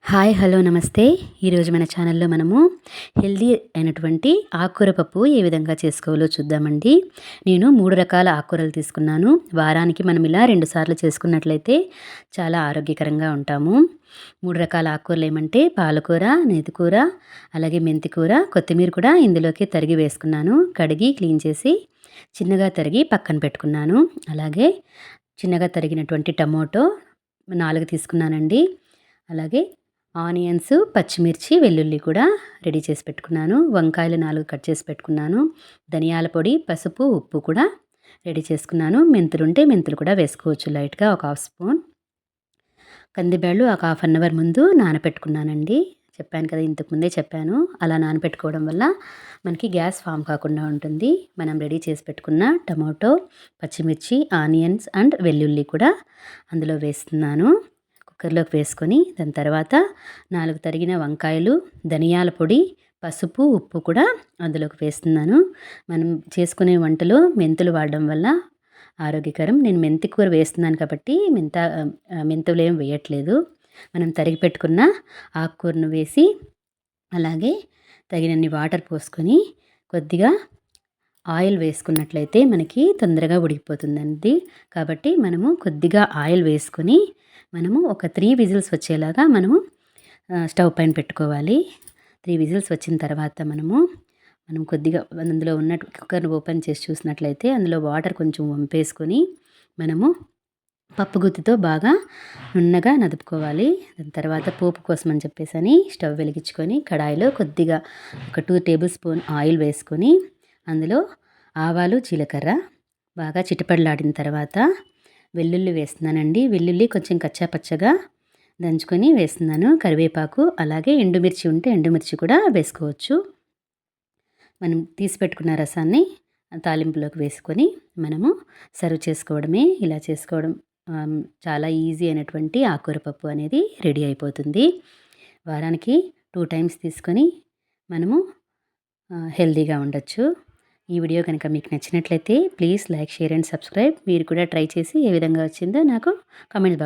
Hi hello నమస్తే. ఈరోజు మన ఛానల్లో మనము హెల్దీ అయినటువంటి ఆకుకూర పప్పు ఏ విధంగా చేసుకోవాలో చూద్దామండి. నేను 3 రకాల ఆకుకూరలు తీసుకున్నాను. వారానికి మనం ఇలా 2 సార్లు చేసుకున్నట్లయితే చాలా ఆరోగ్యకరంగా ఉంటాము. 3 రకాల ఆకుకూరలు ఏమంటే పాలకూర, నేతికూర, అలాగే మెంతికూర, కొత్తిమీర కూడా ఇందులోకి తరిగి వేసుకున్నాను. కడిగి క్లీన్ చేసి చిన్నగా తరిగి పక్కన పెట్టుకున్నాను. అలాగే చిన్నగా తరిగినటువంటి టమోటో 4 తీసుకున్నానండి. అలాగే ఆనియన్స్, పచ్చిమిర్చి, వెల్లుల్లి కూడా రెడీ చేసి పెట్టుకున్నాను. వంకాయలు 4 కట్ చేసి పెట్టుకున్నాను. ధనియాల పొడి, పసుపు, ఉప్పు కూడా రెడీ చేసుకున్నాను. మెంతులుంటే మెంతులు కూడా వేసుకోవచ్చు లైట్‌గా ఒక హాఫ్ స్పూన్. కందిబ్యాళ్ళు ఒక హాఫ్ అన్ అవర్ ముందు నానపెట్టుకున్నానండి. చెప్పాను కదా, ఇంతకు ముందే చెప్పాను. అలా నానపెట్టుకోవడం వల్ల మనకి గ్యాస్ ఫామ్ కాకుండా ఉంటుంది. మనం రెడీ చేసి పెట్టుకున్న టమాటో, పచ్చిమిర్చి, ఆనియన్స్ అండ్ వెల్లుల్లి కూడా అందులో వేస్తున్నాను. కుక్కర్లోకి వేసుకొని దాని తర్వాత 4 తరిగిన వంకాయలు, ధనియాల పొడి, పసుపు, ఉప్పు కూడా అందులోకి వేస్తున్నాను. మనం చేసుకునే వంటలో మెంతులు వాడడం వల్ల ఆరోగ్యకరం. నేను మెంతి కూర వేస్తున్నాను కాబట్టి మెంతులేం వేయట్లేదు. మనం తరిగి పెట్టుకున్న ఆకుకూరను వేసి అలాగే తగినన్ని వాటర్ పోసుకొని కొద్దిగా ఆయిల్ వేసుకున్నట్లయితే మనకి తొందరగా ఉడికిపోతుందండి. కాబట్టి మనము కొద్దిగా ఆయిల్ వేసుకొని మనము ఒక 3 విజిల్స్ వచ్చేలాగా మనము స్టవ్ పైన పెట్టుకోవాలి. 3 విజిల్స్ వచ్చిన తర్వాత మనం కొద్దిగా అందులో ఉన్న కుక్కర్ని ఓపెన్ చేసి చూసినట్లయితే అందులో వాటర్ కొంచెం వంపేసుకొని మనము పప్పు గుత్తితో బాగా నున్నగా నదుపుకోవాలి. దాని తర్వాత పోపు కోసం అని చెప్పేసి స్టవ్ వెలిగించుకొని కడాయిలో కొద్దిగా ఒక 2 టేబుల్ స్పూన్ ఆయిల్ వేసుకొని అందులో ఆవాలు, జీలకర్ర బాగా చిటపటలాడిన తర్వాత వెల్లుల్లి వేస్తున్నానండి. వెల్లుల్లి కొంచెం కచ్చా పచ్చగా దంచుకొని వేస్తున్నాను. కరివేపాకు అలాగే ఎండుమిర్చి ఉంటే ఎండుమిర్చి కూడా వేసుకోవచ్చు. మనం తీసి పెట్టుకున్న రసాన్ని తాలింపులోకి వేసుకొని మనము సర్వ్ చేసుకోవడమే. ఇలా చేసుకోవడం చాలా ఈజీ అయినటువంటి ఆకుకూర పప్పు అనేది రెడీ అయిపోతుంది. వారానికి 2 టైమ్స్ తీసుకొని మనము హెల్తీగా ఉండొచ్చు. ఈ వీడియో కనుక మీకు నచ్చినట్లయితే please like, share and subscribe. మీరు కూడా ట్రై చేసి ఏ విధంగా వచ్చిందో నాకు కామెంట్స్